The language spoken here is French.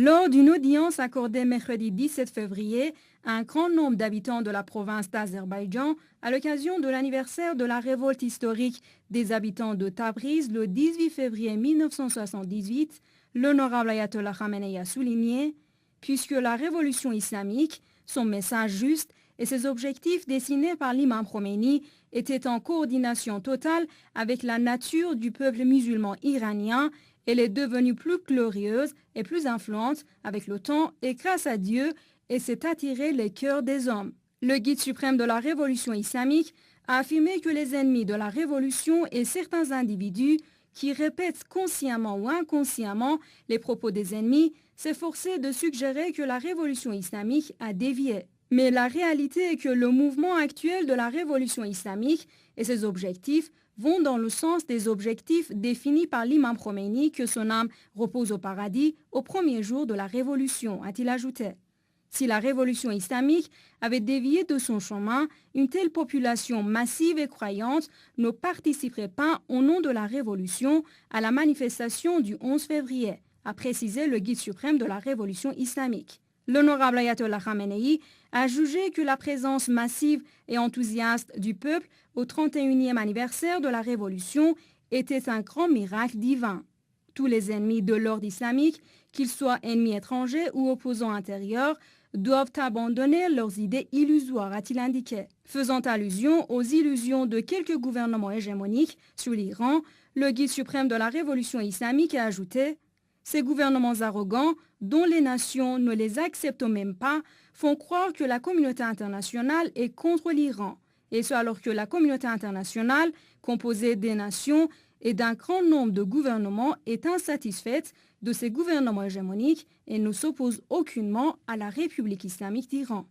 Lors d'une audience accordée mercredi 17 février à un grand nombre d'habitants de la province d'Azerbaïdjan à l'occasion de l'anniversaire de la révolte historique des habitants de Tabriz le 18 février 1978, l'honorable Ayatollah Khamenei a souligné « Puisque la révolution islamique, son message juste et ses objectifs dessinés par l'imam Khomeini étaient en coordination totale avec la nature du peuple musulman iranien, elle est devenue plus glorieuse et plus influente avec le temps et grâce à Dieu et s'est attiré les cœurs des hommes. » Le guide suprême de la révolution islamique a affirmé que les ennemis de la révolution et certains individus qui répètent consciemment ou inconsciemment les propos des ennemis s'efforçaient de suggérer que la révolution islamique a dévié. Mais la réalité est que le mouvement actuel de la révolution islamique et ses objectifs vont dans le sens des objectifs définis par l'imam Khomeini que son âme repose au paradis au premier jour de la révolution, a-t-il ajouté. Si la révolution islamique avait dévié de son chemin, une telle population massive et croyante ne participerait pas au nom de la révolution à la manifestation du 11 février, a précisé le guide suprême de la révolution islamique. L'honorable Ayatollah Khamenei a jugé que la présence massive et enthousiaste du peuple au 31e anniversaire de la Révolution était un grand miracle divin. Tous les ennemis de l'ordre islamique, qu'ils soient ennemis étrangers ou opposants intérieurs, doivent abandonner leurs idées illusoires, a-t-il indiqué. Faisant allusion aux illusions de quelques gouvernements hégémoniques sur l'Iran, le guide suprême de la Révolution islamique a ajouté « Ces gouvernements arrogants, dont les nations ne les acceptent même pas, font croire que la communauté internationale est contre l'Iran, et ce alors que la communauté internationale, composée des nations et d'un grand nombre de gouvernements, est insatisfaite de ces gouvernements hégémoniques et ne s'oppose aucunement à la République islamique d'Iran. »